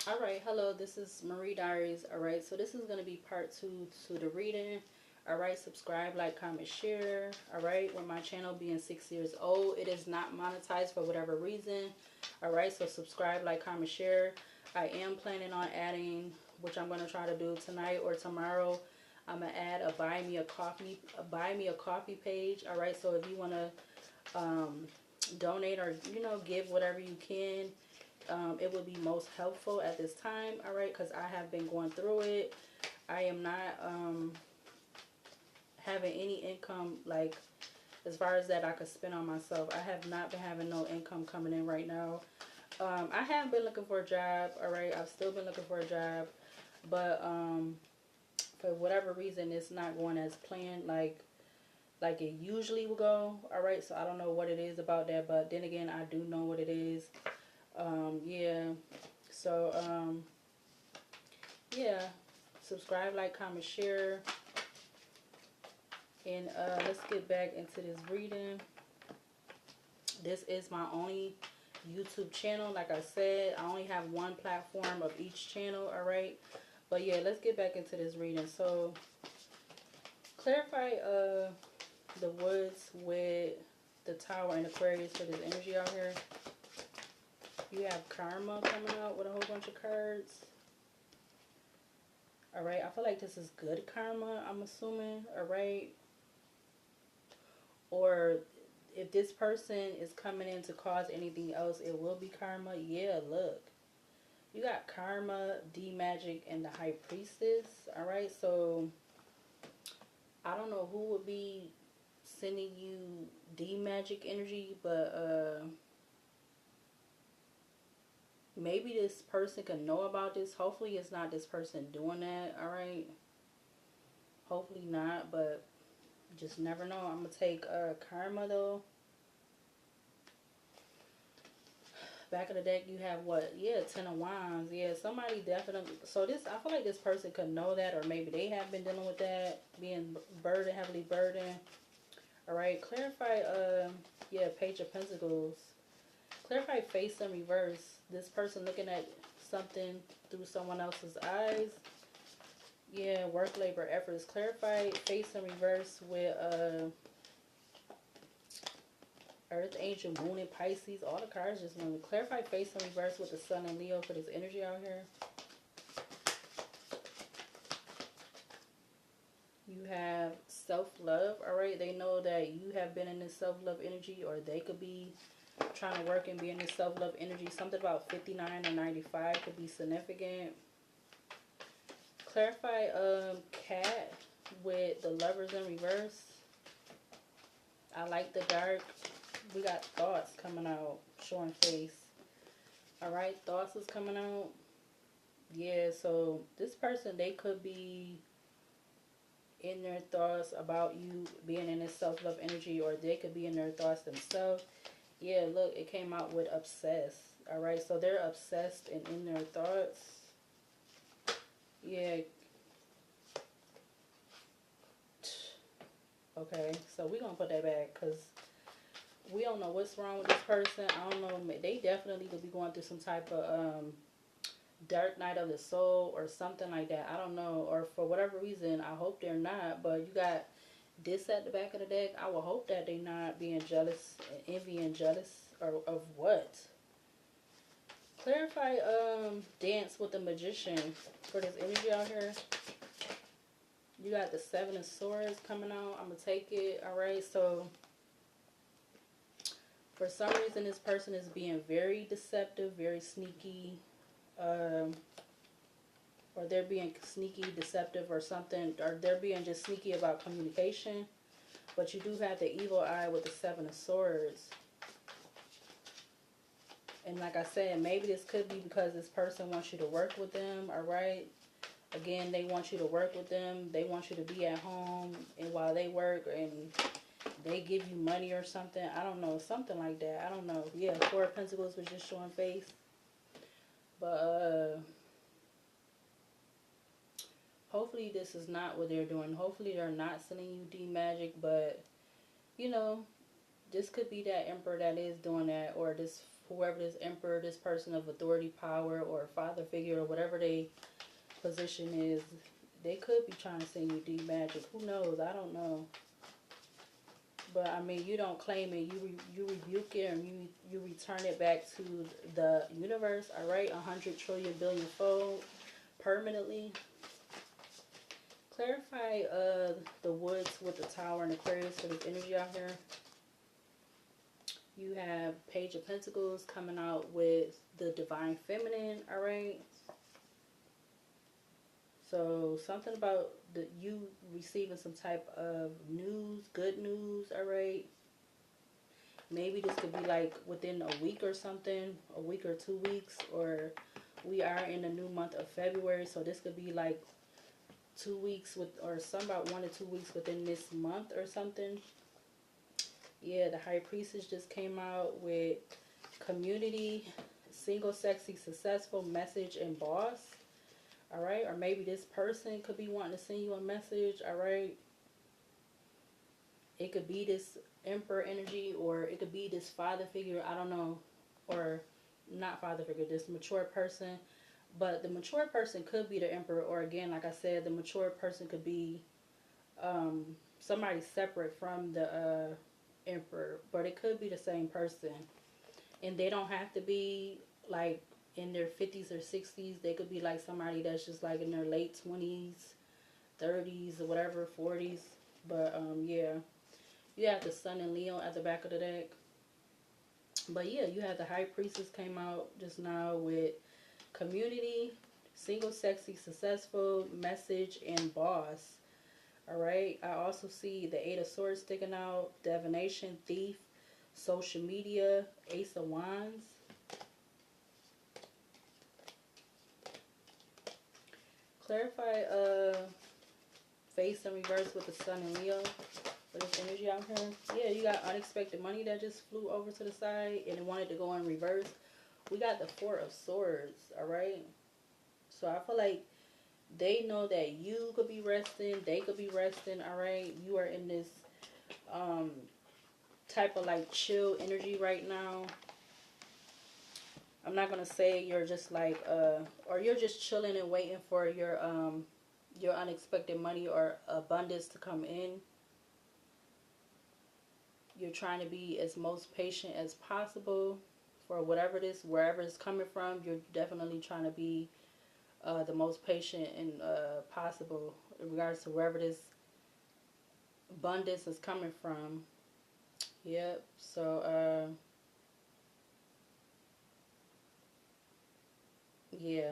Alright, hello, this is Marie Diaries. Alright, so this is going to be part 2 to the reading. Alright, subscribe, like, comment, share. Alright, with my channel being 6 years old, it is not monetized for whatever reason. Alright, so subscribe, like, comment, share. I am planning on adding, which I'm going to try to do tonight or tomorrow. I'm going to add a buy me a coffee page. Alright, so if you want to donate or, give whatever you can. It would be most helpful at this time, all right, because I have been going through it. I am not having any income, like, as far as that I could spend on myself. I have not been having no income coming in right now. I have been looking for a job, all right. I've still been looking for a job, but for whatever reason, it's not going as planned, like it usually would go, all right. So I don't know what it is about that, but then again, I do know what it is. Yeah, so yeah, subscribe, like, comment, share, and let's get back into this reading. This is my only YouTube channel. Like I said, I only have one platform of each channel, all right. But yeah, let's get back into this reading. So clarify the woods with the Tower and Aquarius for this energy out here. You have karma coming out with a whole bunch of cards. Alright, I feel like this is good karma, I'm assuming. Alright. Or if this person is coming in to cause anything else, it will be karma. Yeah, look. You got karma, D-Magic, and the High Priestess. Alright, so I don't know who would be sending you D-Magic energy, but maybe this person can know about this. Hopefully it's not this person doing that, alright? Hopefully not, but just never know. I'm going to take karma, though. Back of the deck, you have what? Yeah, Ten of Wands. Yeah, somebody definitely. So this, I feel like this person could know that, or maybe they have been dealing with that, being burdened, heavily burdened. Alright, clarify, yeah, Page of Pentacles. Clarify face in reverse. This person looking at something through someone else's eyes. Yeah, work, labor, efforts. Clarify face in reverse with Earth, Angel, Moon, and Pisces. All the cards just want to clarify face in reverse with the Sun and Leo for this energy out here. You have self-love. Alright, they know that you have been in this self-love energy, or they could be trying to work and be in this self-love energy. Something about 59 or 95 could be significant. Clarify cat with the Lovers in reverse. I like the dark. We got thoughts coming out, showing face. Alright, thoughts is coming out. Yeah, so this person, they could be in their thoughts about you being in this self-love energy, or they could be in their thoughts themselves. Yeah, look, it came out with obsessed. Alright, so they're obsessed and in their thoughts. Yeah. Okay, so we're going to put that back, because we don't know what's wrong with this person. I don't know. They definitely could be going through some type of dark night of the soul or something like that. I don't know. Or for whatever reason, I hope they're not. But you got this at the back of the deck. I will hope that they're not being jealous, envy and jealous, or of what? Clarify dance with the Magician for this energy out here. You got the Seven of Swords coming out. I'm going to take it. Alright, so for some reason this person is being very deceptive, very sneaky. Or they're being sneaky, deceptive, or something. Or they're being just sneaky about communication. But you do have the evil eye with the Seven of Swords. And like I said, maybe this could be because this person wants you to work with them, alright? Again, they want you to work with them. They want you to be at home and while they work, and they give you money or something. I don't know. Something like that. I don't know. Yeah, Four of Pentacles was just showing face. But, hopefully this is not what they're doing. Hopefully they're not sending you D-Magic, but, you know, this could be that Emperor that is doing that, or this whoever this emperor, this person of authority, power, or father figure, or whatever they position is, they could be trying to send you deep magic. Who knows? I don't know. But I mean, you don't claim it. You rebuke it, and you return it back to the universe. All right, 100 trillion billion fold permanently. Clarify the woods with the Tower and Aquarius for this energy out here. You have Page of Pentacles coming out with the Divine Feminine. All right. So something about you receiving some type of news, good news, all right? Maybe this could be like within a week or something, a week or 2 weeks, or we are in the new month of February, so this could be like 2 weeks or some about 1 to 2 weeks within this month or something. Yeah, the High Priestess just came out with community, single, sexy, successful, message, and boss. All right, or maybe this person could be wanting to send you a message. All right, it could be this emperor energy, or it could be this father figure. I don't know, or not father figure, this mature person. But the mature person could be the emperor, or again, like I said, the mature person could be somebody separate from the emperor, but it could be the same person, and they don't have to be like in their 50s or 60s. They could be like somebody that's just like in their late 20s, 30s, or whatever, 40s. But yeah, you have the Sun and Leo at the back of the deck. But yeah, you have the High Priestess came out just now with community, single, sexy, successful, message, and boss. All right, I also see the Eight of Swords sticking out, divination, thief, social media, Ace of Wands. Clarify face in reverse with the Sun and Leo for this energy out here. Yeah, you got unexpected money that just flew over to the side and it wanted to go in reverse. We got the Four of Swords, all right? So I feel like they know that you could be resting, they could be resting, all right? You are in this type of like chill energy right now. I'm not going to say you're just like, or you're just chilling and waiting for your unexpected money or abundance to come in. You're trying to be as most patient as possible for whatever it is, wherever it's coming from. You're definitely trying to be the most patient and possible in regards to wherever this abundance is coming from. Yep. So, yeah.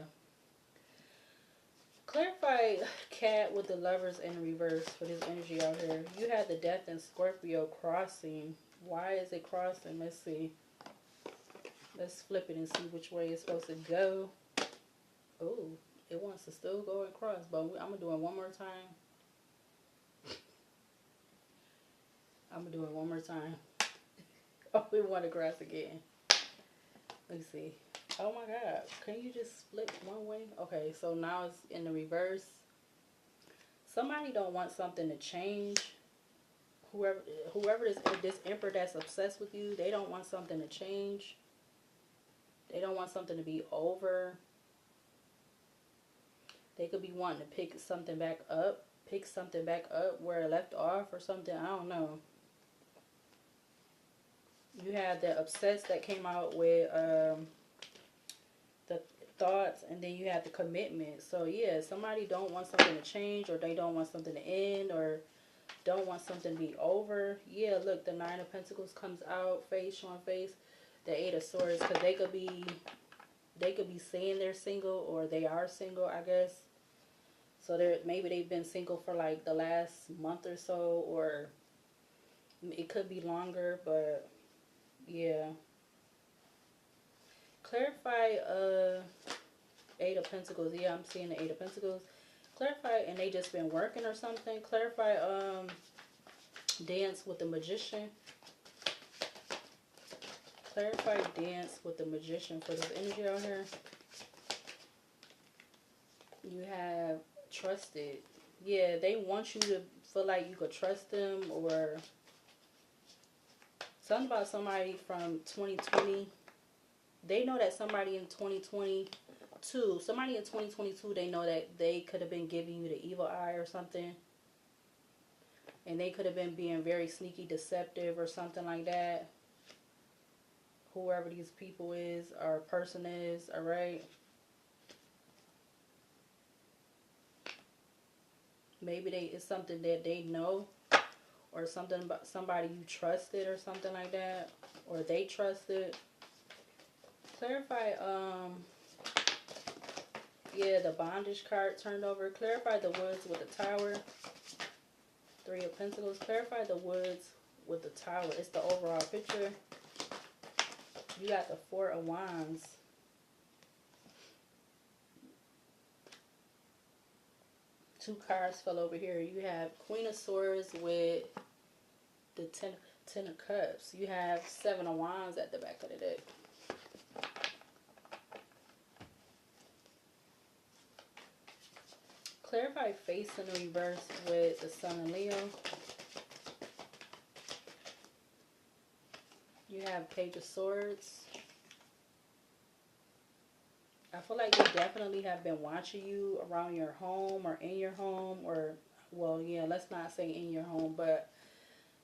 Clarify cat with the Lovers in reverse for this energy out here. You had the Death and Scorpio crossing. Why is it crossing? Let's see. Let's flip it and see which way it's supposed to go. Oh, it wants to still go across, but I'm going to do it one more time. I'm going to do it one more time. Oh, it went across again. Let's see. Oh my God. Can you just flip one way? Okay, so now it's in the reverse. Somebody don't want something to change. Whoever this emperor that's obsessed with you, they don't want something to change. They don't want something to be over. They could be wanting to pick something back up where it left off or something. I don't know. You had the obsessed that came out with the thoughts, and then you have the commitment. So yeah, somebody don't want something to change, or they don't want something to end, or don't want something to be over. Yeah, look, the Nine of Pentacles comes out, face showing face. The Eight of Swords, because they could be saying they're single, or they are single, I guess. So maybe they've been single for like the last month or so, or it could be longer, but yeah. Clarify Eight of Pentacles. Yeah, I'm seeing the Eight of Pentacles. Clarify, and they just been working or something. Clarify dance with the Magician. Clarify dance with the Magician for this energy out here. You have trusted. Yeah, they want you to feel like you could trust them, or something about somebody from 2020. They know that somebody in 2022, they know that they could have been giving you the evil eye or something. And they could have been being very sneaky, deceptive or something like that. Whoever these people is or person is, all right? Maybe it's something that they know, or something about somebody you trusted or something like that, or they trusted. Clarify, yeah, the bondage card turned over. Clarify the woods with the tower. 3 of Pentacles. Clarify the woods with the tower. It's the overall picture. You got the 4 of Wands. Two cards fell over here. You have Queen of Swords with the Ten of Cups. You have 7 of Wands at the back of the deck. Clarify face in the reverse with the Sun and Leo. You have Page of Swords. I feel like they definitely have been watching you around your home or in your home, or, well, yeah, let's not say in your home, but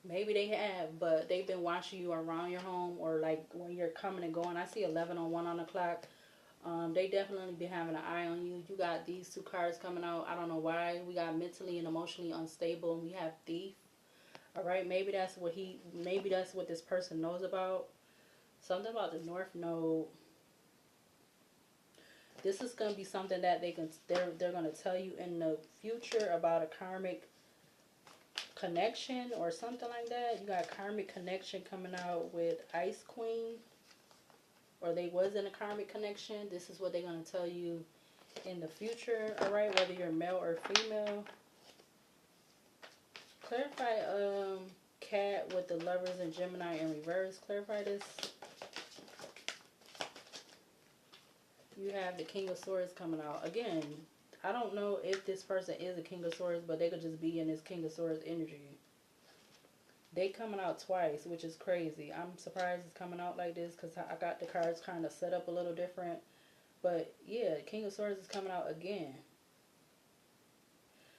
maybe they have, but they've been watching you around your home, or like when you're coming and going. I see 11:01 on the clock. They definitely be having an eye on you. You got these 2 cards coming out. I don't know why. We got mentally and emotionally unstable, and we have Thief. All right, maybe that's what this person knows about. Something about the North Node. This is going to be something that they're going to tell you in the future about a karmic connection or something like that. You got karmic connection coming out with Ice Queen, or they was in a karmic connection. This is what they're going to tell you in the future, all right, whether you're male or female. Clarify Cat with the Lovers and Gemini in reverse. Clarify this. You have the King of Swords coming out. Again, I don't know if this person is a King of Swords, but they could just be in this King of Swords energy. They coming out twice, which is crazy. I'm surprised it's coming out like this because I got the cards kind of set up a little different. But yeah, King of Swords is coming out again.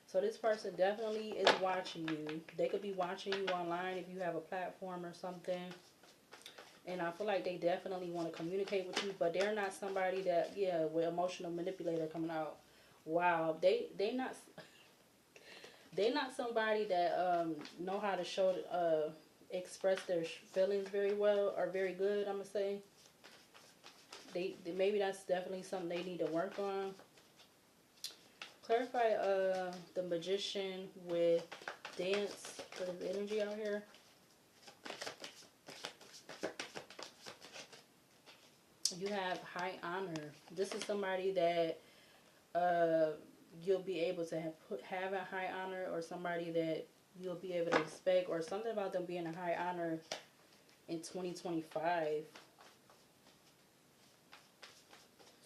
So this person definitely is watching you. They could be watching you online if you have a platform or something. And I feel like they definitely want to communicate with you, but they're not somebody that, yeah, with emotional manipulator coming out. Wow, they not somebody that know how to show express their feelings very well or very good. I'm gonna say maybe that's definitely something they need to work on. Clarify the Magician with Dance for his energy out here. You have High Honor. This is somebody that you'll be able to have a high honor, or somebody that you'll be able to respect, or something about them being a high honor in 2025.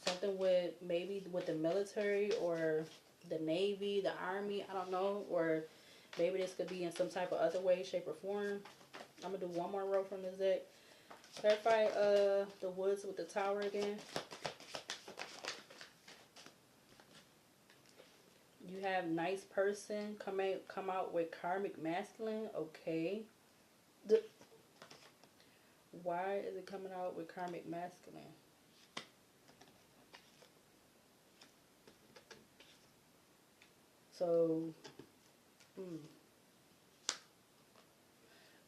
Something with maybe with the military or the Navy, the Army, I don't know, or maybe this could be in some type of other way, shape, or form. I'm gonna do one more row from this deck. Clarify the woods with the tower again. You have Nice Person come out with Karmic Masculine. Okay. Why is it coming out with Karmic Masculine? So,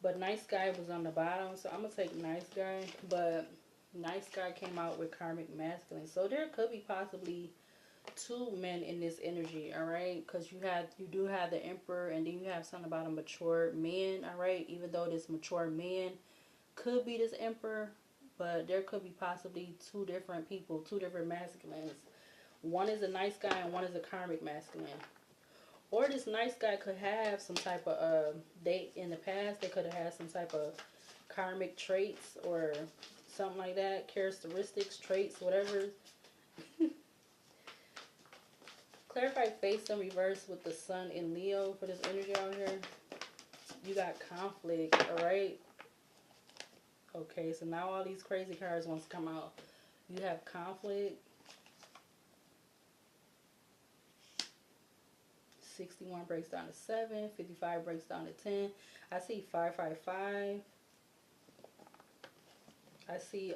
but Nice Guy was on the bottom, so I'm gonna take Nice Guy. But Nice Guy came out with Karmic Masculine, so there could be possibly 2 men in this energy, all right? Because you do have the Emperor, and then you have something about a mature man, all right? Even though this mature man could be this Emperor, but there could be possibly 2 different people, 2 different masculines. One is a Nice Guy and one is a Karmic Masculine. Or this Nice Guy could have some type of, in the past, they could have had some type of karmic traits or something like that. Characteristics, traits, whatever. Clarify face in reverse with the Sun in Leo for this energy out here. You got conflict, alright? Okay, so now all these crazy cards wants to come out. You have conflict. 61 breaks down to 7. 55 breaks down to 10. I see 555. I see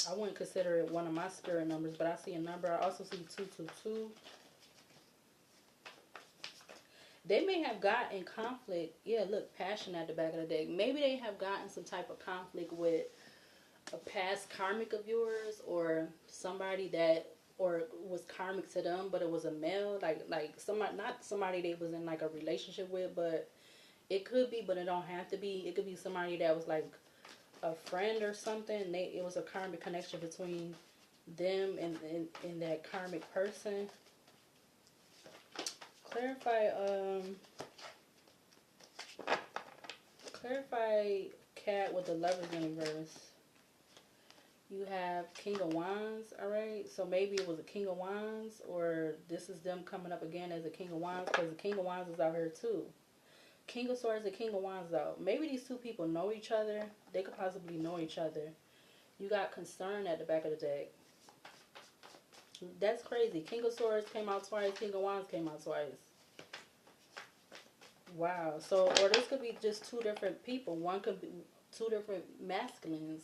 I wouldn't consider it one of my spirit numbers, but I see a number. I also see 222. They may have gotten conflict. Yeah, look, passion at the back of the deck. Maybe they have gotten some type of conflict with a past karmic of yours, or somebody that, or was karmic to them, but it was a male, like somebody, not somebody they was in like a relationship with, but it could be, but it don't have to be. It could be somebody that was like a friend or something. It was a karmic connection between them and that karmic person. Clarify cat with the Lovers in reverse. You have King of Wands, alright? So maybe it was a King of Wands, or this is them coming up again as a King of Wands, because the King of Wands is out here too. King of Swords and King of Wands out. Maybe these two people know each other. They could possibly know each other. You got concern at the back of the deck. That's crazy. King of Swords came out twice. King of Wands came out twice. Wow. So, or this could be just two different people. One could be two different masculines.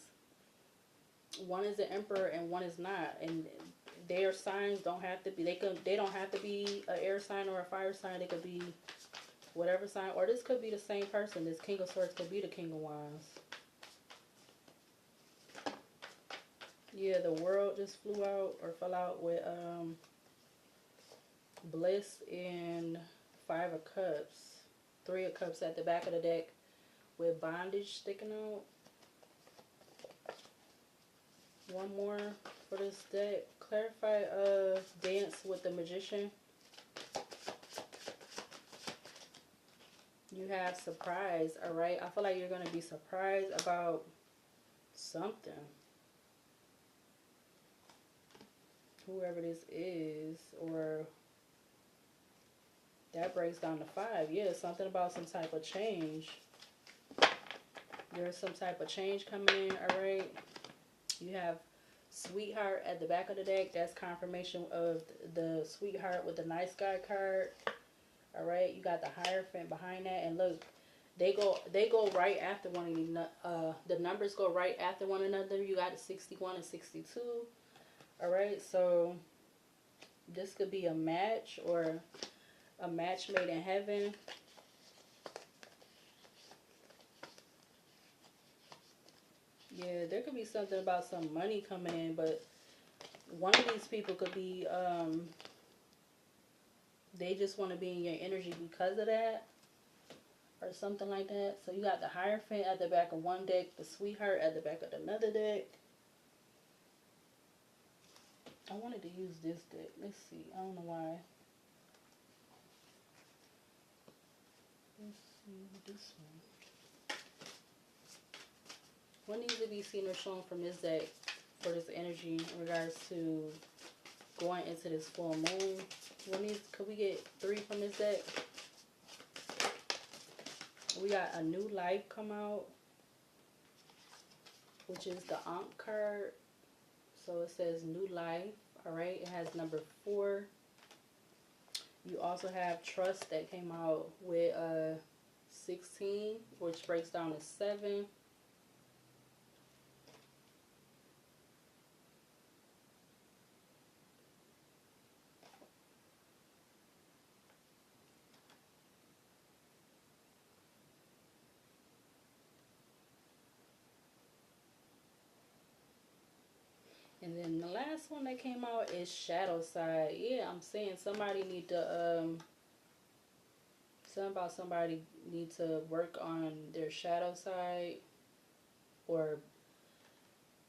One is the Emperor and one is not. And their signs don't have to be. They don't have to be an air sign or a fire sign. They could be whatever sign. Or this could be the same person. This King of Swords could be the King of Wands. Yeah, the World just flew out or fell out with Bliss and 5 of Cups. 3 of Cups at the back of the deck with Bondage sticking out. One more for this deck. Clarify Dance with the Magician. You have surprise, alright? I feel like you're going to be surprised about something. Whoever this is, or that breaks down to 5. Yeah, something about some type of change. There's some type of change coming in, alright? You have Sweetheart at the back of the deck. That's confirmation of the Sweetheart with the Nice Guy card. Alright, you got the Hierophant behind that. And look, they go right after one of these. The numbers go right after one another. You got 61 and 62. Alright, so this could be a match or a match made in heaven. Yeah, there could be something about some money coming in, but one of these people could be, they just want to be in your energy because of that, or something like that. So you got the Hierophant at the back of one deck, the Sweetheart at the back of another deck. I wanted to use this deck. Let's see. I don't know why. Let's see this one. What needs to be seen or shown from this deck for this energy in regards to going into this full moon? Could we get 3 from this deck? We got a new life come out, which is the Ankh card. So it says new life. Alright, it has number 4. You also have Trust that came out with 16, which breaks down to 7. And then the last one that came out is Shadow Side. Yeah, I'm saying somebody need to, something about somebody need to work on their shadow side. Or,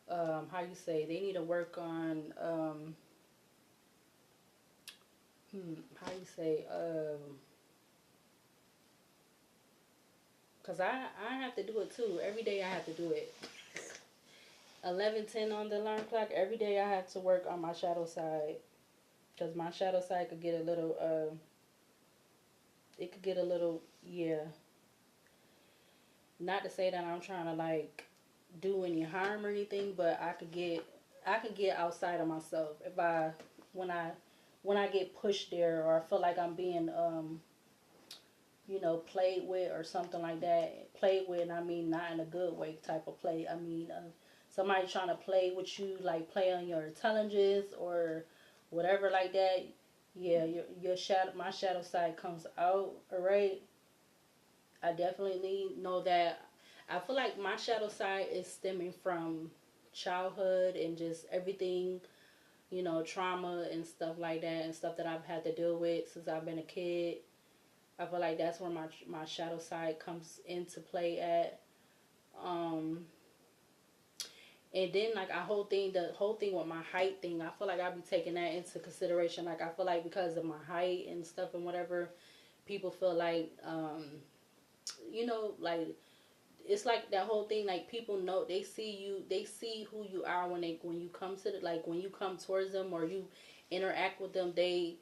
how you say, they need to work on, how you say, because I have to do it too. Every day I have to do it. 11:10 on the alarm clock. Every day I have to work on my shadow side, because my shadow side could get a little it could get a little, yeah, not to say that I'm trying to like do any harm or anything, but I could get I can get outside of myself if when I when I get pushed there, or I feel like I'm being played with or something like that. Played with, and I mean not in a good way type of play. I mean somebody trying to play with you, like play on your intelligence or whatever like that. Yeah, your shadow, my shadow side comes out. All right, I definitely know that. I feel like my shadow side is stemming from childhood and just everything, trauma and stuff like that, and stuff that I've had to deal with since I've been a kid. I feel like that's where my shadow side comes into play at. Um, and then like the whole thing with my height thing, I feel like I'll be taking that into consideration. Like I feel like because of my height and stuff and whatever, people feel like, like it's like that whole thing. Like people know, they see you, they see who you are when you come to the, like when you come towards them or you interact with them, they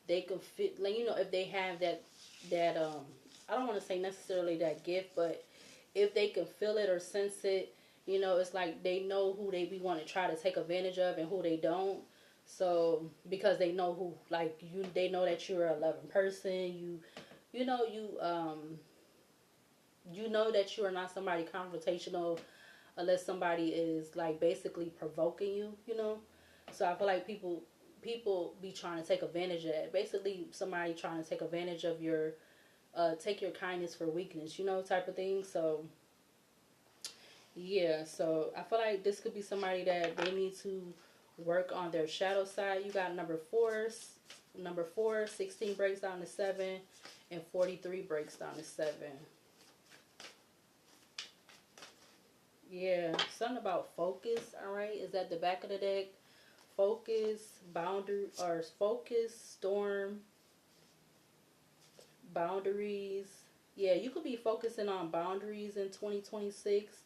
could fit, like, if they have that I don't want to say necessarily that gift, but if they can feel it or sense it, it's like they know who they be want to try to take advantage of and who they don't. So because they know who, like, they know that you're a loving person. You know you you know that you are not somebody confrontational unless somebody is like basically provoking you. So I feel like people be trying to take advantage of that. Basically, somebody trying to take advantage of your take your kindness for weakness, type of thing. So yeah, so I feel like this could be somebody that they need to work on their shadow side. You got number four, 16 breaks down to 7, and 43 breaks down to 7. Yeah, something about focus, all right, is at the back of the deck. Focus, storm, boundaries. Yeah, you could be focusing on boundaries in 2026,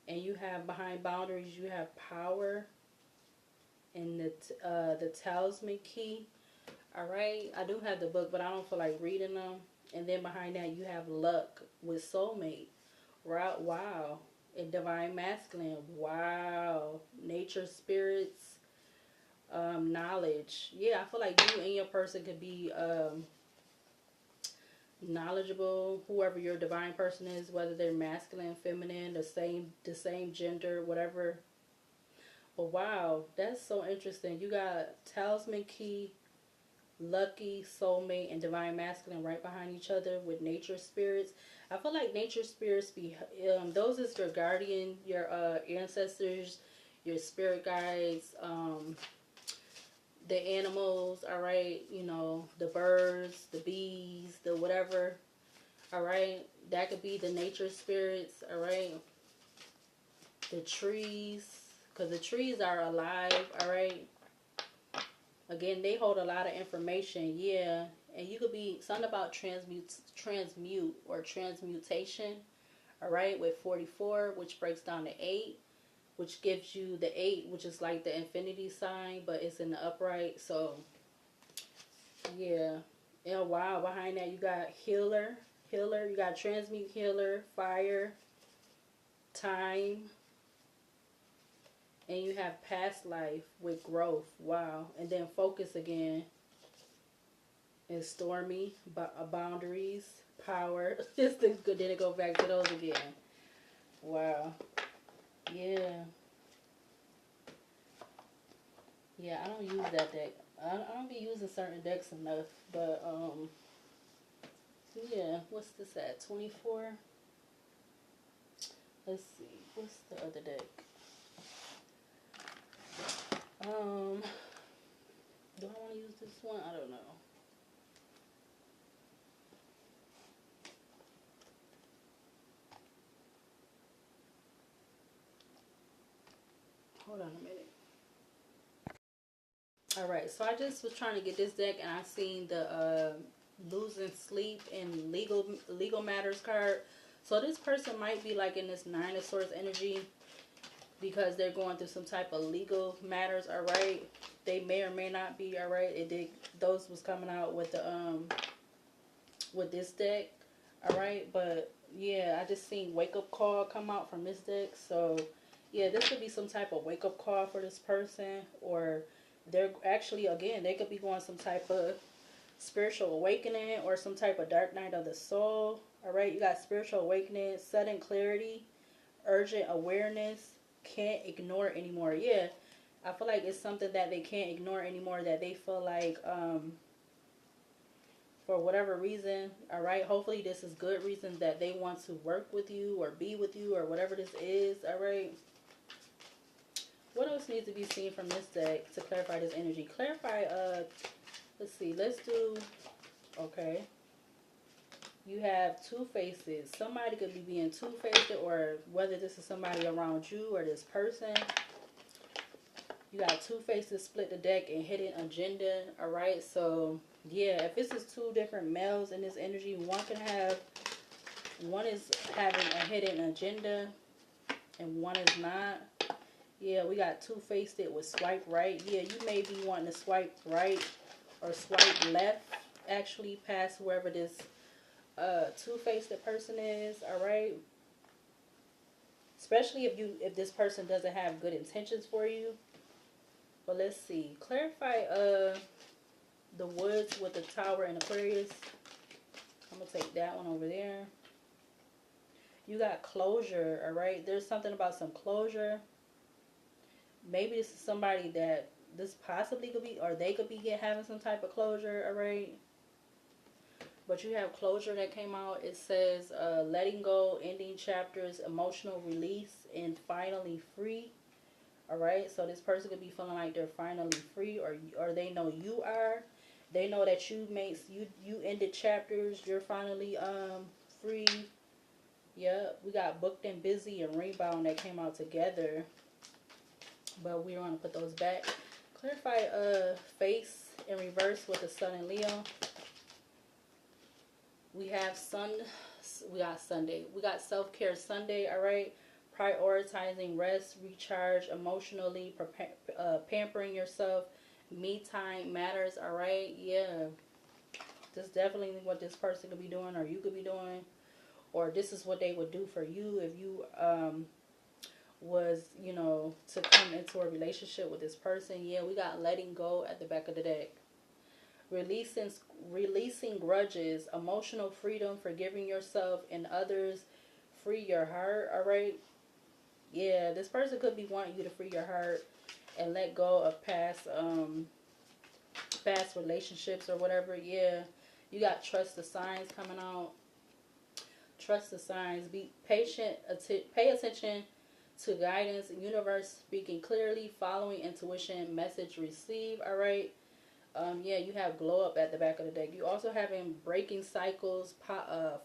and you have behind boundaries, you have power and the talisman key. All right, I do have the book, but I don't feel like reading them. And then behind that, you have luck with soulmate. Right? Wow. And divine masculine. Wow. Nature spirits. Knowledge. Yeah, I feel like you and your person could be knowledgeable. Whoever your divine person is, whether they're masculine, feminine, the same gender, whatever. But wow, that's so interesting. You got talisman key, lucky, soulmate, and divine masculine right behind each other with nature spirits. I feel like nature spirits those is your guardian, your ancestors, your spirit guides, the animals, all right, the birds, the bees, the whatever, all right. That could be the nature spirits, all right. The trees, because the trees are alive, all right. Again, they hold a lot of information, yeah. And you could be something about transmute or transmutation, all right, with 44, which breaks down to 8, which gives you the 8, which is like the infinity sign, but it's in the upright. So, yeah. And wow, behind that, you got healer, you got transmute, healer, fire, time, and you have past life with growth. Wow. And then focus again and stormy, boundaries, power. Just good. Then it go back to those again. Wow. Yeah. Yeah, I don't use that deck. I don't be using certain decks enough. But yeah. What's this at? 24. Let's see. What's the other deck? Do I want to use this one? I don't know. Hold on a minute. All right, so I just was trying to get this deck, and I seen the losing sleep and legal matters card. So this person might be like in this 9 of Swords energy because they're going through some type of legal matters. All right, they may or may not be. All right, it did. Those was coming out with the with this deck. All right, but yeah, I just seen wake up call come out from this deck. So Yeah, this could be some type of wake-up call for this person, or they're actually, again, they could be going some type of spiritual awakening or some type of dark night of the soul. All right, you got spiritual awakening, sudden clarity, urgent awareness, can't ignore it anymore. Yeah, I feel like it's something that they can't ignore anymore, that they feel like for whatever reason, all right, hopefully this is good reason that they want to work with you or be with you or whatever this is. All right, what else needs to be seen from this deck to clarify this energy? Clarify, let's see, let's do, okay, you have two faces. Somebody could be being two-faced, or whether this is somebody around you or this person. You got two faces, split the deck, and hidden agenda. All right, so yeah, if this is two different males in this energy, one is having a hidden agenda and one is not. Yeah, we got two-faced it with swipe right. Yeah, you may be wanting to swipe right or swipe left, actually, past whoever this two-faced person is. All right, especially if this person doesn't have good intentions for you. But let's see, clarify the woods with the tower and Aquarius. I'm gonna take that one over there. You got closure. All right, there's something about some closure. Maybe this is somebody that this possibly could be, or they could be having some type of closure. All right, but you have closure that came out. It says letting go, ending chapters, emotional release, and finally free. All right, so this person could be feeling like they're finally free, or they know you are. They know that you ended chapters. You're finally free. Yeah, we got booked and busy and rebound that came out together, but we want to put those back. Clarify face in reverse with the sun and Leo. We have we got Sunday. We got self-care Sunday. All right. Prioritizing rest, recharge emotionally, pampering yourself. Me time matters. All right. Yeah. This is definitely what this person could be doing, or you could be doing, or this is what they would do for you if you was, you know, to come into a relationship with this person. Yeah, we got letting go at the back of the deck. Releasing grudges, emotional freedom, forgiving yourself and others, free your heart. All right. Yeah, this person could be wanting you to free your heart and let go of past relationships or whatever. Yeah, you got trust the signs coming out. Trust the signs. Be patient. Pay attention to guidance. Universe speaking clearly. Following intuition. Message received. All right. Yeah, you have glow up at the back of the deck. You also having breaking cycles,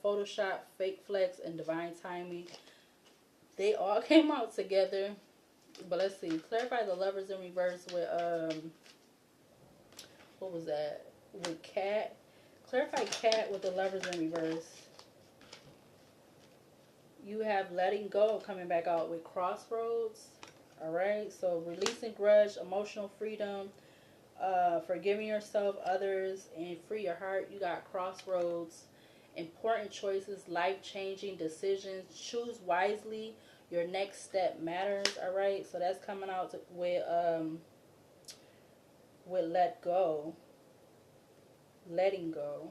Photoshop, fake flex, and divine timing. They all came out together. But let's see. Clarify the lovers in reverse with what was that? With cat. Clarify cat with the lovers in reverse. You have letting go coming back out with crossroads. All right. So releasing grudge, emotional freedom, forgiving yourself, others, and free your heart. You got crossroads, important choices, life-changing decisions. Choose wisely. Your next step matters. All right, so that's coming out with let go, letting go.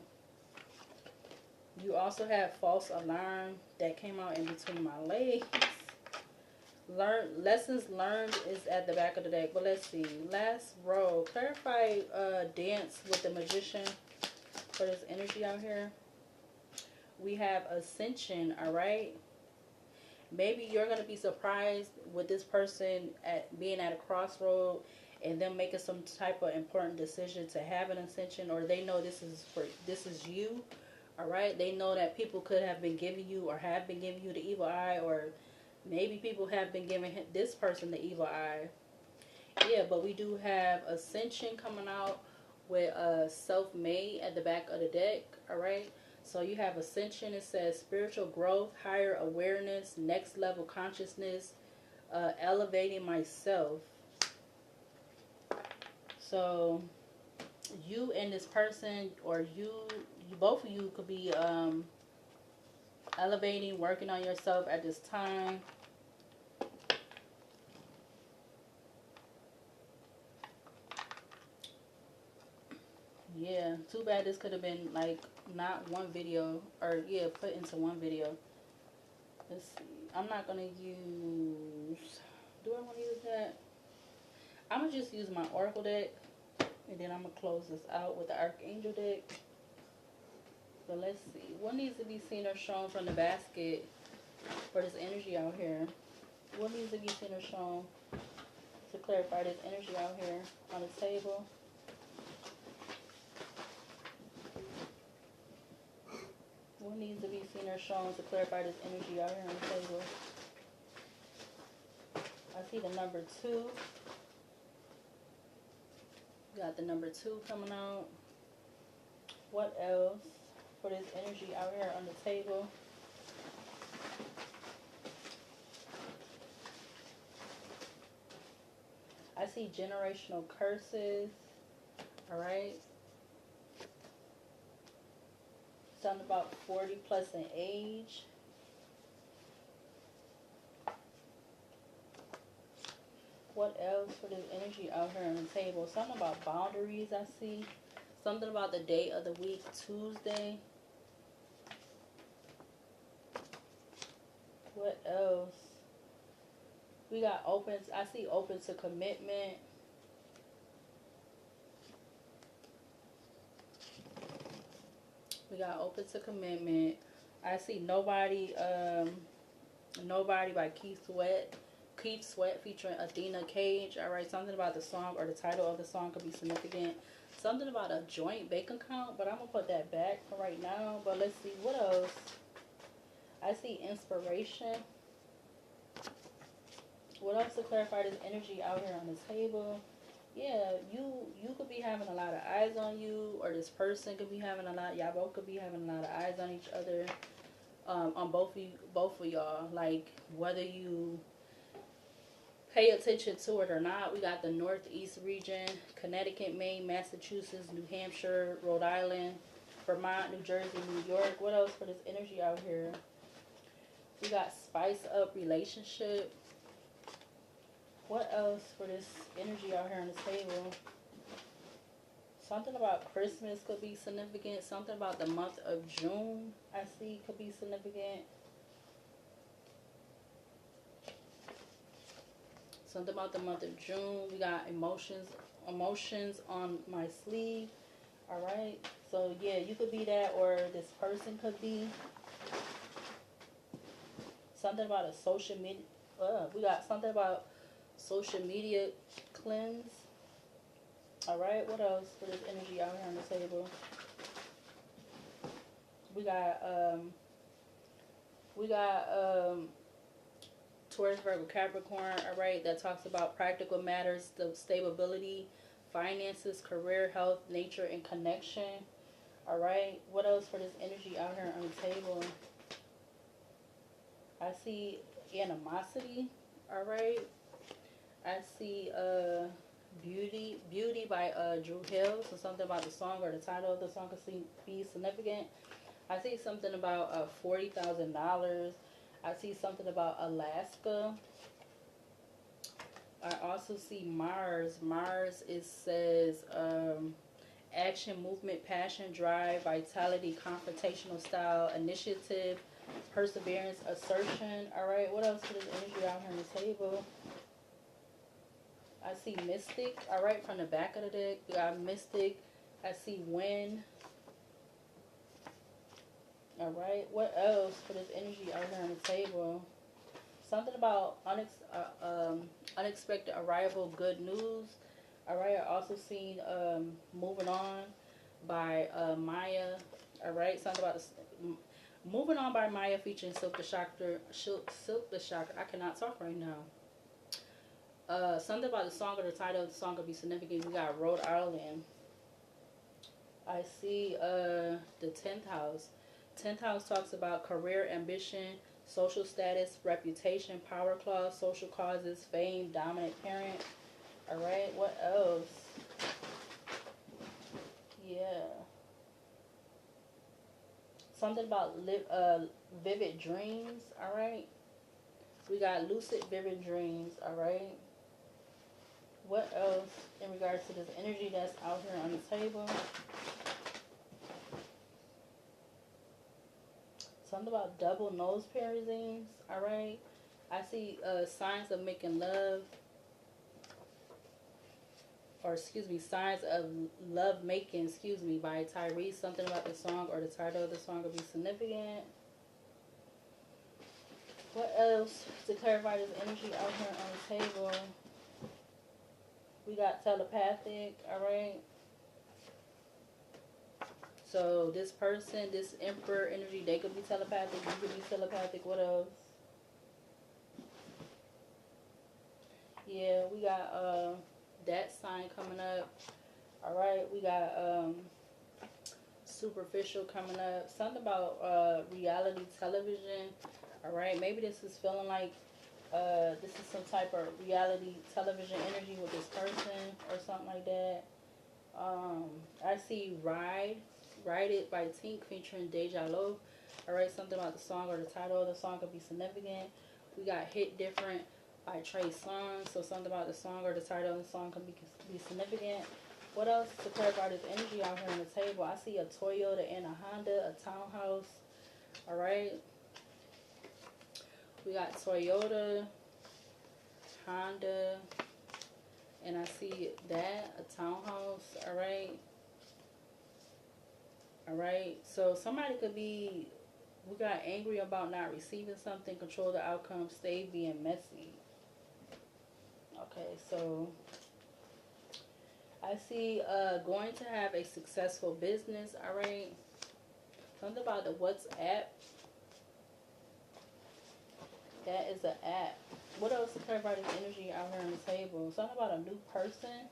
You also have false alarm that came out in between my legs. Lessons learned is at the back of the deck. But let's see. Last row. Clarify dance with the magician for this energy out here. We have ascension. All right. Maybe you're going to be surprised with this person at being at a crossroad and them making some type of important decision to have an ascension, or they know this is you. All right. They know that people could have been giving you or have been giving you the evil eye, or maybe people have been giving this person the evil eye. Yeah, but we do have ascension coming out with self-made at the back of the deck. All right. So you have ascension. It says spiritual growth, higher awareness, next level consciousness, elevating myself. So you and this person, or you both of you could be elevating, working on yourself at this time. Yeah, too bad this could have been like not one video, or yeah, put into one video. Let's see. I'm not gonna use. Do I want to use that? I'm gonna just use my Oracle deck, and then I'm gonna close this out with the Archangel deck. But let's see. What needs to be seen or shown from the basket for this energy out here? What needs to be seen or shown to clarify this energy out here on the table? What needs to be seen or shown to clarify this energy out here on the table? I see the number 2. Got the number 2 coming out. What else for this energy out here on the table? I see generational curses. All right. Something about 40 plus in age. What else for this energy out here on the table? Something about boundaries, I see. Something about the day of the week, Tuesday. What else? We got open. I see open to commitment. We got open to commitment. I see nobody. Nobody by Keith Sweat. Keith Sweat featuring Athena Cage. All right, something about the song or the title of the song could be significant. Something about a joint bank account, but I'm gonna put that back for right now. But let's see what else. I see inspiration. What else to clarify this energy out here on the table? Yeah, you could be having a lot of eyes on you, or this person could be having a lot. Y'all both could be having a lot of eyes on each other. On both of y'all, like whether you pay attention to it or not. We got the Northeast region, Connecticut, Maine, Massachusetts, New Hampshire, Rhode Island, Vermont, New Jersey, New York. What else for this energy out here? We got spice up relationship. What else for this energy out here on the table? Something about Christmas could be significant. Something about the month of June, I see, could be significant. Something about the month of June. We got emotions on my sleeve. All right. So, yeah, you could be that, or this person could be. Something about a social media. We got something about social media cleanse. All right, what else for this energy out here on the table? We got Taurus, Virgo, Capricorn. All right, that talks about practical matters, the stability, finances, career, health, nature, and connection. All right, what else for this energy out here on the table? I see animosity. All right, I see Beauty by Drew Hill. So something about the song or the title of the song could be significant. I see something about $40,000. I see something about Alaska. I also see Mars. Mars, it says action, movement, passion, drive, vitality, confrontational style, initiative, perseverance, assertion. All right, what else for this energy out here on the table? I see Mystic. All right, from the back of the deck, we got Mystic. I see Wind. All right, what else for this energy out here on the table? Something about unexpected arrival, good news. All right, I also seen Moving On by Maya. All right, something about Moving On by Maya featuring Silk the Shocker. Silk the Shocker. I cannot talk right now. Something about the song or the title of the song could be significant. We got Rhode Island. I see the 10th house. 10th house talks about career, ambition, social status, reputation, power clause, social causes, fame, dominant parent. All right, what else? Yeah. Something about vivid dreams. All right. We got lucid, vivid dreams. All right. What else in regards to this energy that's out here on the table? Something about double nose piercings. All right. I see signs of making love, or excuse me, signs of love making, excuse me, by Tyrese. Something about the song or the title of the song will be significant. What else to clarify this energy out here on the table? We got telepathic, all right? So this person, this emperor energy, they could be telepathic, you could be telepathic. What else? Yeah, we got that sign coming up. All right, we got superficial coming up. Something about reality television. All right, maybe this is feeling like this is some type of reality television energy with this person or something like that. I see Ride It by Tink featuring Deja Lo. All right, something about the song or the title of the song could be significant. We got Hit Different by Trey Songz. So something about the song or the title of the song could be significant. What else to clarify this energy out here on the table? I see a Toyota and a Honda, a townhouse. All right. We got Toyota, Honda, and I see that, a townhouse. All right. All right. So somebody could be, we got angry about not receiving something, control the outcome, stay being messy. Okay, so I see going to have a successful business. All right. Something about the WhatsApp. That is an app. What else to clarify this energy out here on the table? Something about a new person.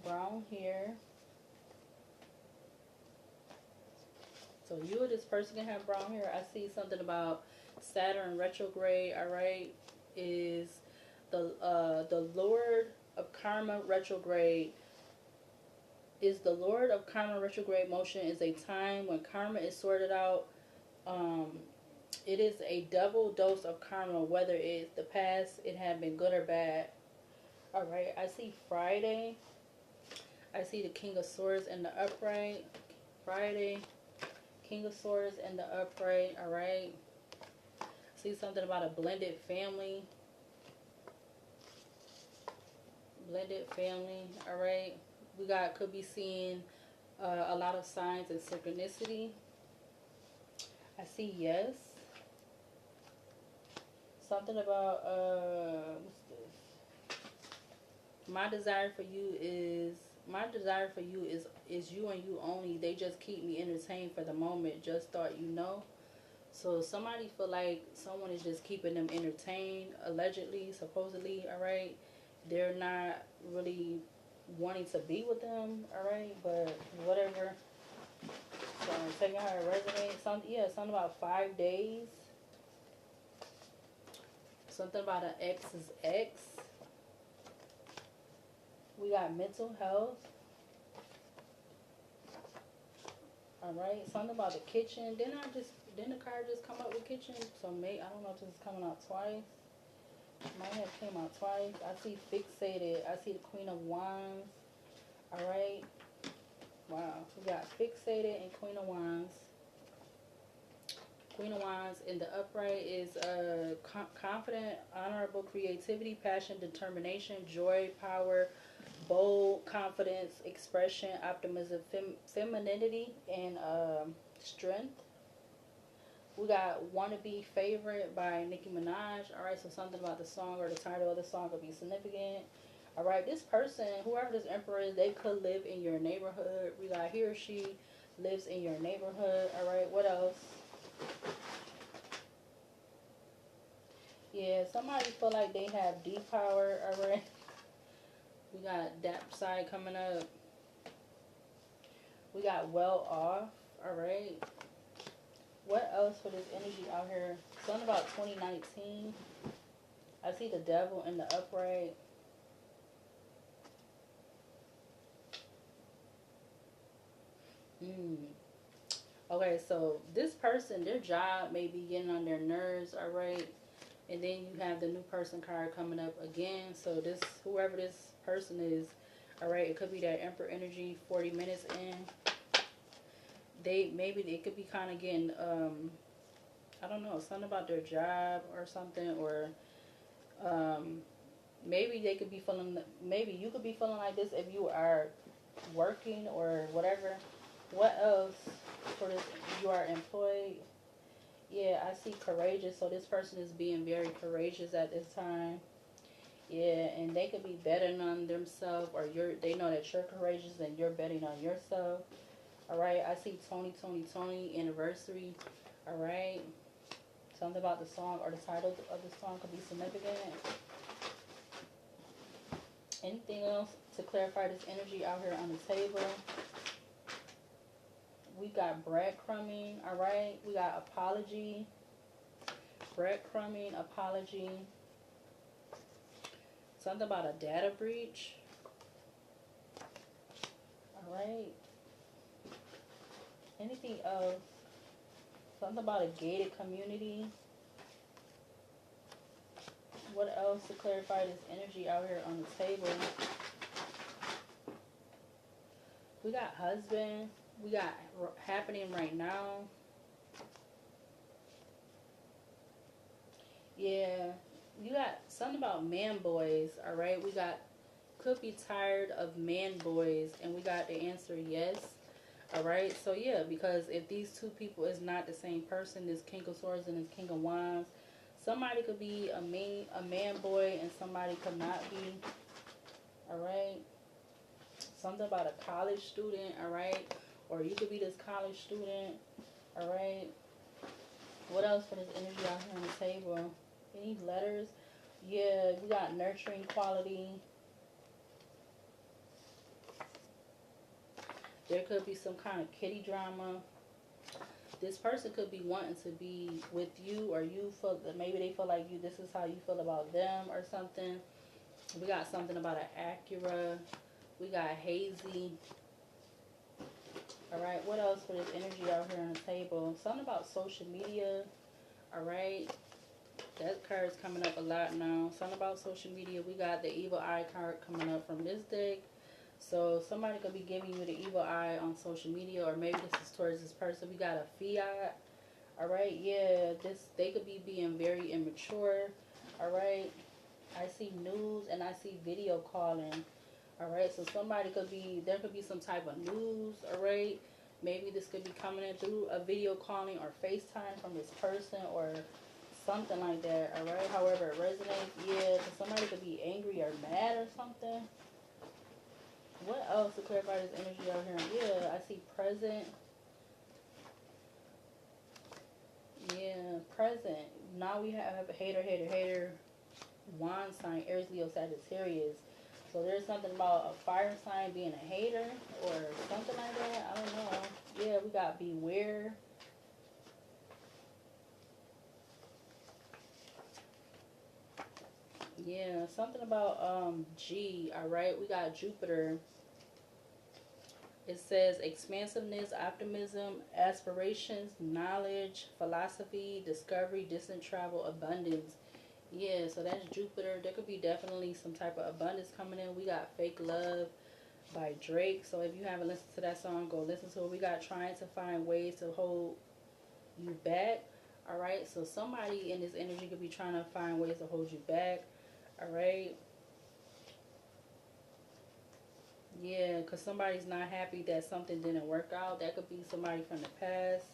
Brown hair. So you or this person can have brown hair. I see something about Saturn retrograde. All right, is the Lord of Karma retrograde. Is the Lord of Karma retrograde motion is a time when karma is sorted out. It is a double dose of karma, whether it's the past, it had been good or bad. All right, I see Friday. I see the King of Swords in the upright. Friday, King of Swords in the upright. All right. See something about a blended family. Blended family. All right. We got, could be seeing a lot of signs and synchronicity. I see yes. Something about what's this? My desire for you is you and you only. They just keep me entertained for the moment. Just thought you know. So somebody feel like someone is just keeping them entertained, allegedly, supposedly. All right, they're not really wanting to be with them. All right, but whatever. So I'm taking how it resonates. Something about 5 days. Something about an ex's ex. We got mental health. All right, something about the kitchen. Didn't the card just come up with kitchen? So I don't know if this is coming out twice. Might have came out twice. I see fixated. I see the Queen of Wands. All right. Wow. We got fixated and Queen of Wands. Queen of Wands in the upright is confident, honorable, creativity, passion, determination, joy, power, bold, confidence, expression, optimism, femininity, and strength. We got Wanna Be Favorite by Nicki Minaj. Alright, so something about the song or the title of the song could be significant. Alright, this person, whoever this emperor is, they could live in your neighborhood. We got he or she lives in your neighborhood. Alright, what else? Yeah, somebody feel like they have deep power. Alright. We got that side coming up. We got well off. Alright. What else for this energy out here? Something about 2019. I see the devil in the upright. Okay, so this person, their job may be getting on their nerves, alright? And then you have the new person card coming up again. So this, whoever this person is, all right, it could be that Emperor energy. 40 minutes in, it could be kind of getting I don't know, something about their job or something, or maybe they could be feeling, maybe you could be feeling like this if you are working or whatever. What else for this? You are employed. Yeah, I see courageous. So this person is being very courageous at this time. Yeah, and they could be betting on themselves, or they know that you're courageous and you're betting on yourself. All right, I see Tony anniversary. All right, something about the song or the title of the song could be significant. Anything else to clarify this energy out here on the table? We got breadcrumbing. All right, we got apology, breadcrumbing, apology. Something about a data breach. All right. Anything else? Something about a gated community. What else to clarify this energy out here on the table? We got husband. We got happening right now. Yeah. You got something about man boys. All right. We got could be tired of man boys. And we got the answer yes. All right. So, yeah. Because if these two people is not the same person, this King of Swords and this King of Wands, somebody could be a man boy and somebody could not be. All right. Something about a college student. All right. Or you could be this college student. All right. What else for this energy out here on the table? Any letters? Yeah, we got nurturing quality. There could be some kind of kitty drama. This person could be wanting to be with you, or you feel that maybe they feel like you. This is how you feel about them or something. We got something about an Acura. We got hazy. All right, what else for this energy out here on the table? Something about social media. All right, that card is coming up a lot now. Something about social media. We got the evil eye card coming up from this deck. So somebody could be giving you the evil eye on social media, or maybe this is towards this person. We got a fiat. All right, yeah, they could be being very immature. All right, I see news and I see video calling. All right, so there could be some type of news. All right, maybe this could be coming in through a video calling or FaceTime from this person or something like that. All right, however it resonates. Yeah, because somebody could be angry or mad or something. What else to clarify this energy out here? Yeah, I see present. Yeah, present. Now we have hater. Wand sign, Aries, Leo, Sagittarius. So there's something about a fire sign being a hater or something like that. I don't know. Yeah, we got beware. Yeah, something about G. All right, we got Jupiter. It says expansiveness, optimism, aspirations, knowledge, philosophy, discovery, distant travel, abundance. Yeah, so that's Jupiter. There could be definitely some type of abundance coming in. We got Fake Love by Drake. So if you haven't listened to that song, go listen to it. We got Trying to Find Ways to Hold You Back. All right, so somebody in this energy could be trying to find ways to hold you back. All right. Yeah, because somebody's not happy that something didn't work out. That could be somebody from the past.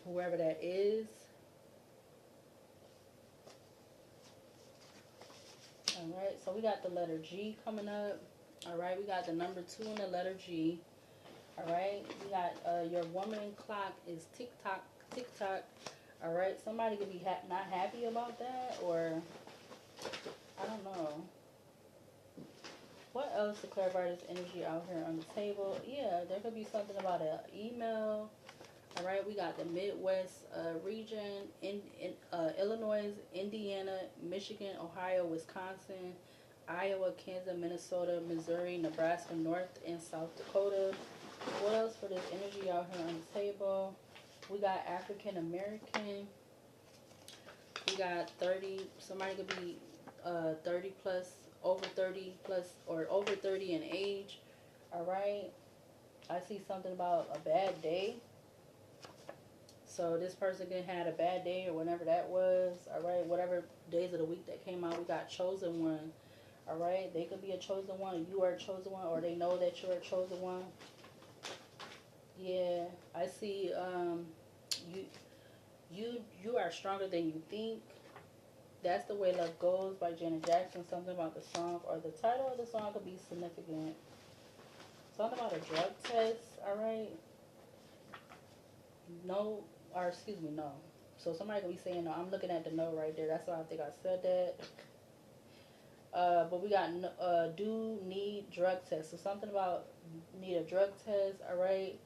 Whoever that is. Alright, so we got the letter G coming up. Alright, we got the number 2 in the letter G. Alright, we got your woman clock is tick-tock, tick-tock. Alright, somebody could be not happy about that, or I don't know. What else to clarify this energy out here on the table? Yeah, there could be something about an email. All right, we got the Midwest region, in Illinois, Indiana, Michigan, Ohio, Wisconsin, Iowa, Kansas, Minnesota, Missouri, Nebraska, North and South Dakota. What else for this energy out here on the table? We got African American. we got 30. Somebody could be 30 plus, over 30 plus, or over 30 in age. All right. I see something about a bad day. So this person could have had a bad day or whatever that was. All right. Whatever days of the week that came out, we got chosen one. All right. They could be a chosen one. You are a chosen one, or they know that you're a chosen one. Yeah. I see. You are stronger than you think. That's the Way Love Goes by Janet Jackson. Something about the song, or the title of the song could be significant. Something about a drug test. All right. No, or excuse me, no. So somebody could be saying no. I'm looking at the no right there. That's why I think I said that. But we got do need drug test. So something about need a drug test. All right.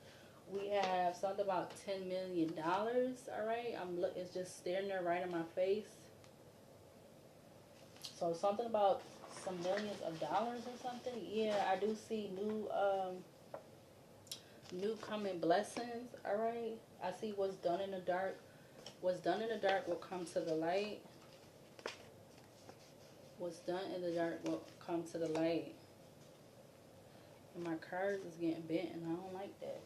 We have something about $10 million. All right. It's just staring there right in my face. So something about some millions of dollars or something. Yeah, I do see new coming blessings. All right. I see what's done in the dark. What's done in the dark will come to the light. What's done in the dark will come to the light. And my cards is getting bent, and I don't like that.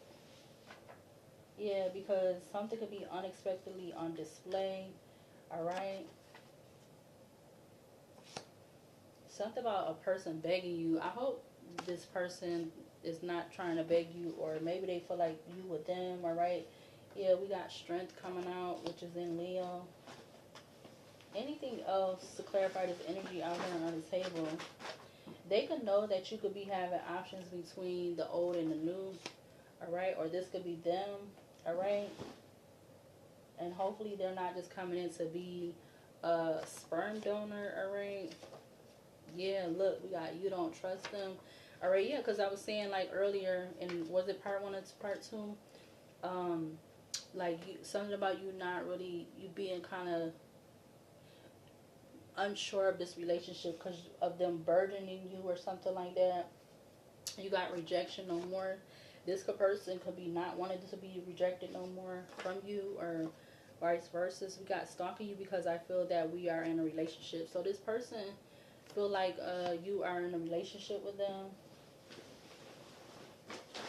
Yeah, because something could be unexpectedly on display. All right. Something about a person begging you. I hope this person is not trying to beg you, or maybe they feel like you with them. All right. Yeah, we got strength coming out, which is in Leo. Anything else to clarify this energy out here on the table? They could know that you could be having options between the old and the new. All right. Or this could be them. All right. And hopefully they're not just coming in to be a sperm donor. All right. Yeah, look, we got you don't trust them. All right, yeah, because I was saying like earlier, and was it part 1 or part 2? Like something about you not really, you being kind of unsure of this relationship because of them burdening you or something like that. You got rejection no more. This person could be not wanting to be rejected no more from you, or vice versa. We got stalking you because I feel that we are in a relationship. So this person feel like you are in a relationship with them.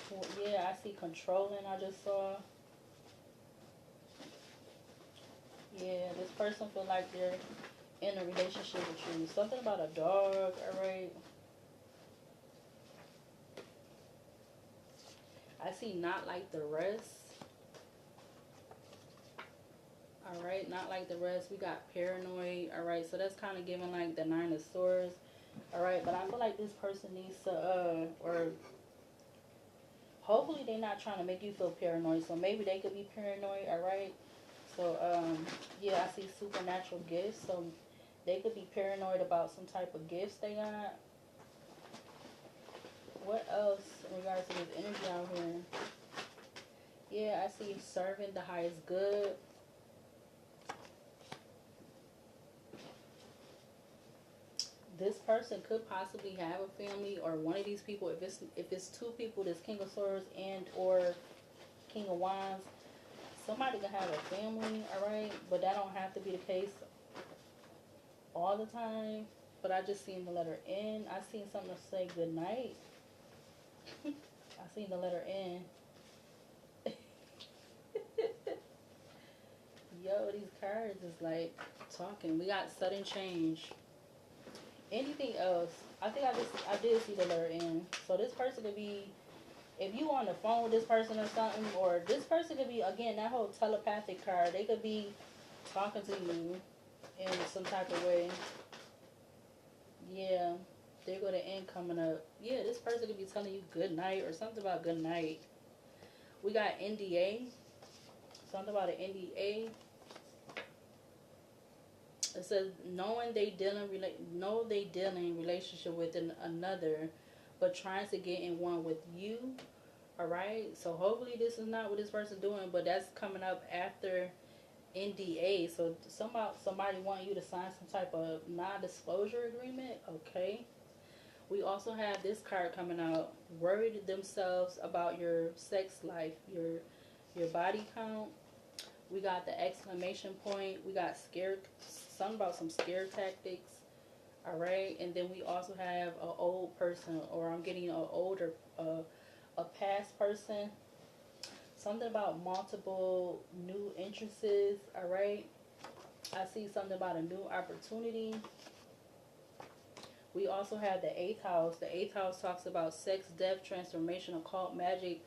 Well, yeah, I see controlling. I just saw. Yeah, this person feel like they're in a relationship with you. Something about a dog. All right. I see not like the rest. All right, not like the rest. We got paranoid. All right, so that's kind of giving like the 9 of Swords. All right, but I feel like this person needs to, or hopefully they're not trying to make you feel paranoid. So maybe they could be paranoid. All right. So, yeah, I see supernatural gifts. So they could be paranoid about some type of gifts they got. What else in regards to this energy out here? Yeah, I see serving the highest good. This person could possibly have a family, or one of these people, if it's two people, this King of Swords and or King of Wands, somebody could have a family, all right? But that don't have to be the case all the time. But I just seen the letter N. I seen something to say good night. I seen the letter N. Yo, these cards is like talking. We got sudden change. Anything else? I think I did see the letter N. So this person could be, if you on the phone with this person or something, or this person could be, again, that whole telepathic card. They could be talking to you in some type of way. Yeah, there go the end coming up. Yeah, this person could be telling you good night or something about good night. We got NDA. Something about an NDA. It says knowing they dealing relationship with another, but trying to get in one with you. All right. So hopefully this is not what this person's doing, but that's coming up after NDA. So somebody want you to sign some type of non-disclosure agreement. Okay. We also have this card coming out. Worried themselves about your sex life, your body count. We got the exclamation point. We got scared, something about some scare tactics. All right. And then we also have an old person, or I'm getting an older, a past person. Something about multiple new interests. All right. I see something about a new opportunity. We also have the eighth house. The eighth house talks about sex, death, transformation, occult, magic,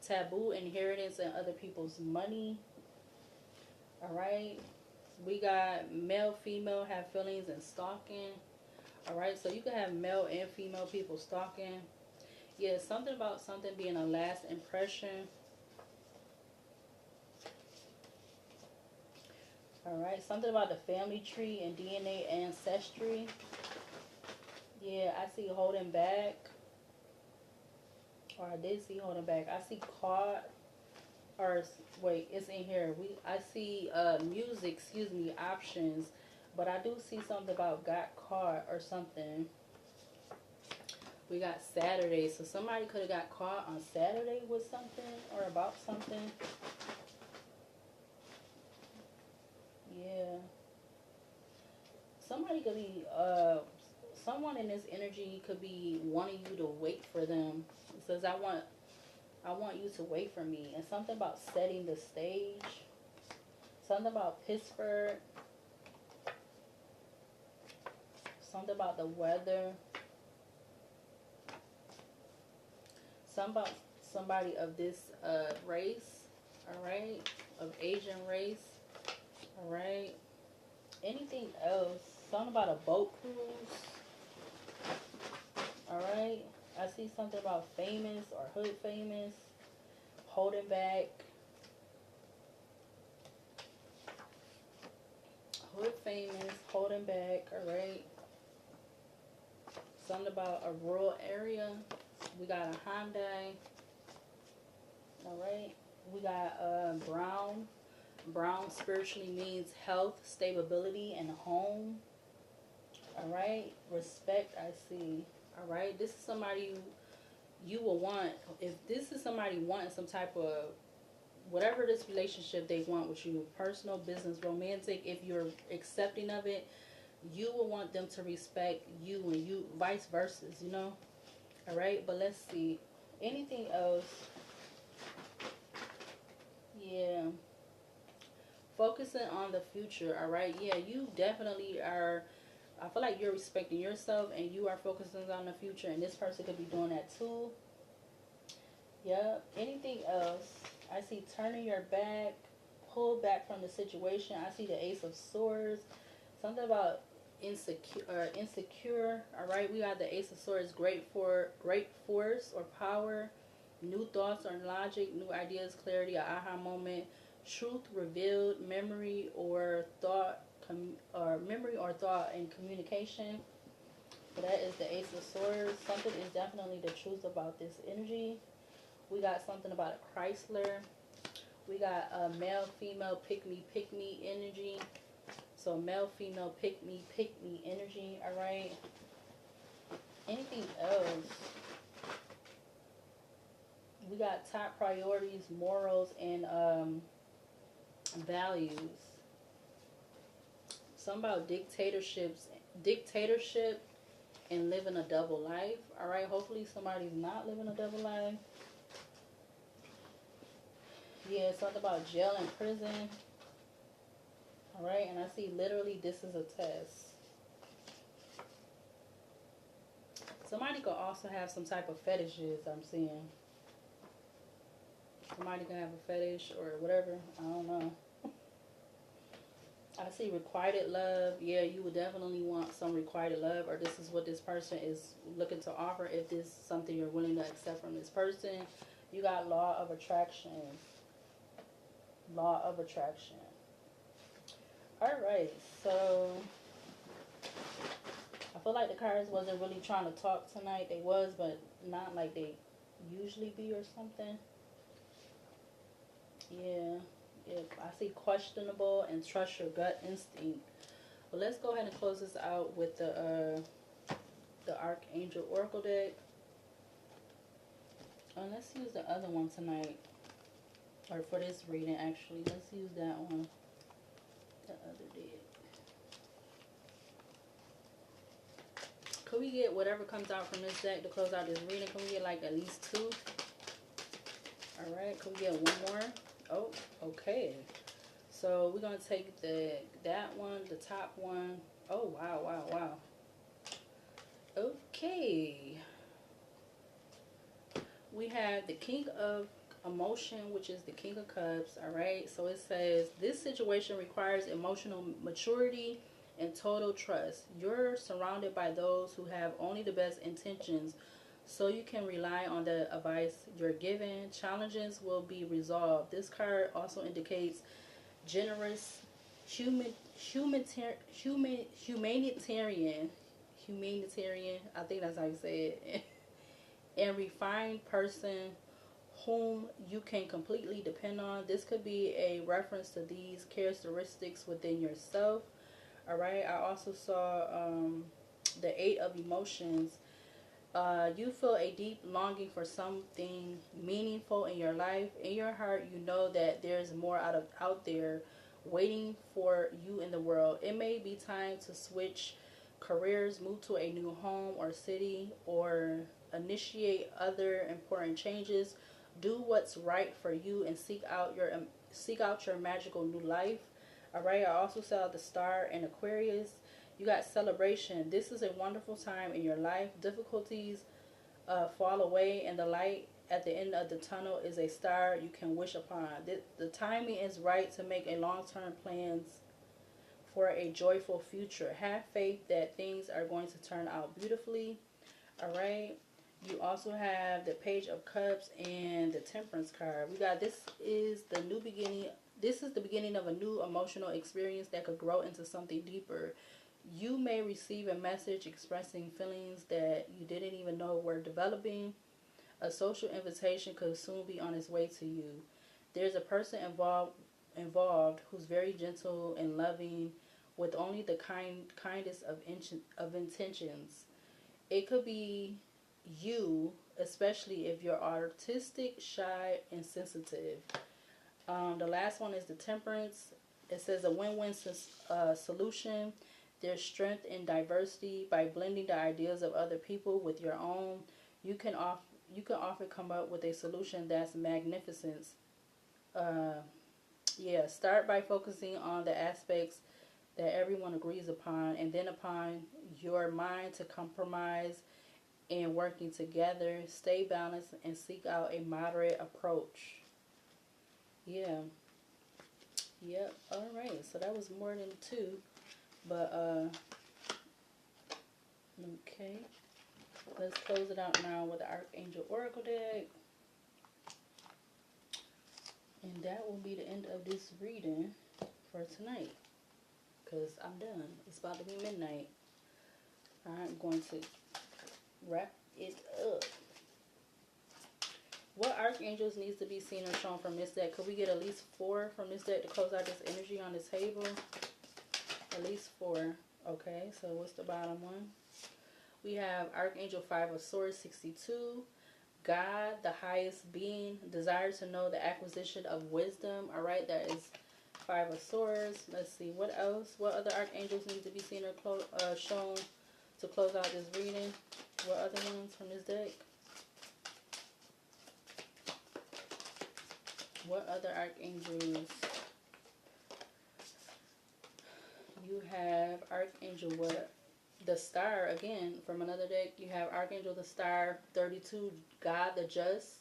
taboo, inheritance, and other people's money. All right. We got male, female, have feelings, and stalking. All right. So you can have male and female people stalking. Yeah, something about something being a last impression. All right. Something about the family tree and DNA ancestry. Yeah, I see holding back. Or I did see holding back. I see caught. Or wait, it's in here. I see music, excuse me, options. But I do see something about got caught or something. We got Saturday. So somebody could have got caught on Saturday with something or about something. Yeah. Somebody could be someone in this energy could be wanting you to wait for them. It says I want you to wait for me. And something about setting the stage. Something about Pittsburgh. Something about the weather. Something about somebody of this race. Alright. Of Asian race. Alright. Anything else? Something about a boat cruise. Alright. I see something about famous or hood famous. Holding back. Hood famous. Holding back. Alright. Something about a rural area. We got a Hyundai. Alright. We got brown. Brown spiritually means health, stability, and home. Alright. Respect, I see. Alright. This is somebody you will want. If this is somebody wanting some type of whatever this relationship they want with you, personal, business, romantic, if you're accepting of it, you will want them to respect you and you vice versa, you know? Alright, but let's see. Anything else? Yeah. Focusing on the future, alright? Yeah, you definitely are. I feel like you're respecting yourself and you are focusing on the future, and this person could be doing that too. Yep. Anything else? I see turning your back, pull back from the situation. I see the Ace of Swords. Something about insecure. All right, we got the Ace of Swords. Great force or power, new thoughts or logic, new ideas, clarity, a aha moment, truth revealed, memory or thought, memory or thought and communication. So that is the Ace of Swords. Something is definitely the truth about this energy. We got something about a Chrysler. We got a male, female, pick me energy. So male, female, pick me energy. All right. Anything else? We got top priorities, morals, and values. Something about dictatorship, and living a double life. All right. Hopefully somebody's not living a double life. Yeah, something about jail and prison. Alright, and I see literally this is a test. Somebody could also have some type of fetishes, I'm seeing. Somebody can have a fetish or whatever. I don't know. I see requited love. Yeah, you would definitely want some requited love, or this is what this person is looking to offer if this is something you're willing to accept from this person. You got law of attraction. Law of attraction. Alright, so I feel like the cards wasn't really trying to talk tonight. They was, but not like they usually be or something. Yeah. I see questionable and trust your gut instinct. But let's go ahead and close this out with the Archangel Oracle deck. And let's use the other one tonight. Or for this reading, actually. Let's use that one. The other deck. Could we get whatever comes out from this deck to close out this reading? Can we get like at least two? Alright, can we get one more? Oh, okay. So we're gonna take that one, the top one. Oh wow, wow, wow. Okay. We have the King of Emotion, which is the King of Cups. Alright. So it says this situation requires emotional maturity and total trust. You're surrounded by those who have only the best intentions, so you can rely on the advice you're given. Challenges will be resolved. This card also indicates generous, humanitarian, I think that's how you say it, and refined person whom you can completely depend on. This could be a reference to these characteristics within yourself. All right. I also saw the Eight of Emotions. You feel a deep longing for something meaningful in your life. In your heart, you know that there's more out there waiting for you in the world. It may be time to switch careers, move to a new home or city, or initiate other important changes. Do what's right for you and seek out your magical new life. All right. I also saw the Star in Aquarius. You got celebration. This is a wonderful time in your life. Difficulties fall away, and the light at the end of the tunnel is a star you can wish upon. The timing is right to make a long-term plans for a joyful future. Have faith that things are going to turn out beautifully. All right. You also have the Page of Cups and the Temperance card. We got this is the new beginning. This is the beginning of a new emotional experience that could grow into something deeper. You may receive a message expressing feelings that you didn't even know were developing. A social invitation could soon be on its way to you. There's a person involved who's very gentle and loving, with only the kindest of intentions. It could be you, especially if you're artistic, shy, and sensitive. The last one is the Temperance. It says a win-win solution. There's strength in diversity. By blending the ideas of other people with your own, you can often come up with a solution that's magnificent. Uh, yeah, start by focusing on the aspects that everyone agrees upon, and then upon your mind to compromise and working together. Stay balanced and seek out a moderate approach. Yeah. Yep. All right. So that was more than two, but okay. Let's close it out now with the Archangel Oracle deck. And that will be the end of this reading for tonight. Because I'm done. It's about to be midnight. I'm going to wrap it up. What archangels needs to be seen or shown from this deck? Could we get at least 4 from this deck to close out this energy on this table? At least 4. Okay, so what's the bottom one? We have Archangel 5 of Swords, 62. God, the highest being, desires to know the acquisition of wisdom. All right, that is 5 of Swords. Let's see, what else? What other archangels need to be seen or shown to close out this reading? What other ones from this deck? What other archangels? You have Archangel what? The Star, again, from another deck. You have Archangel the Star, 32, God the Just.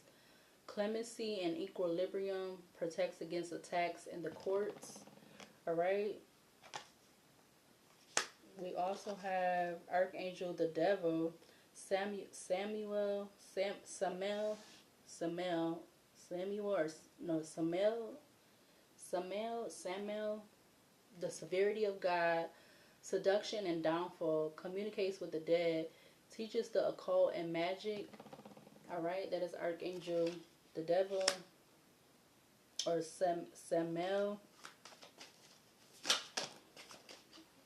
Clemency and equilibrium, protects against attacks in the courts. Alright. We also have Archangel the Devil, Samuel, the severity of God, seduction and downfall, communicates with the dead, teaches the occult and magic. Alright, that is Archangel the Devil, or Samael.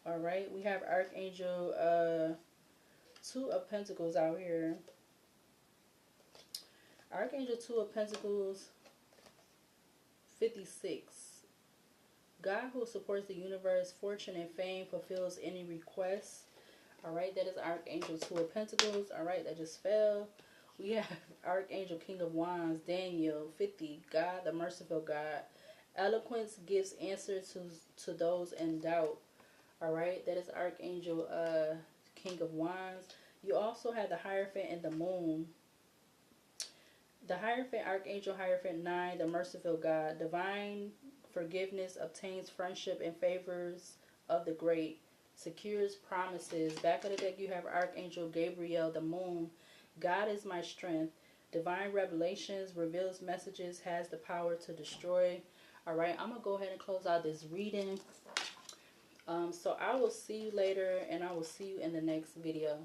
Alright, we have Archangel 2 of Pentacles out here. Archangel 2 of Pentacles 56. God who supports the universe, fortune, and fame fulfills any request. All right, that is Archangel Two of Pentacles. All right, that just fell. We have Archangel King of Wands, Daniel 50. God, the merciful God. Eloquence gives answer to those in doubt. All right, that is Archangel King of Wands. You also have the Hierophant and the Moon. The Hierophant, Archangel Hierophant 9, the merciful God. Divine forgiveness obtains friendship and favors of the great. Secures promises. Back of the deck, you have Archangel Gabriel, the Moon. God is my strength. Divine revelations, reveals messages, has the power to destroy. All right, I'm going to go ahead and close out this reading. So I will see you later, and I will see you in the next video.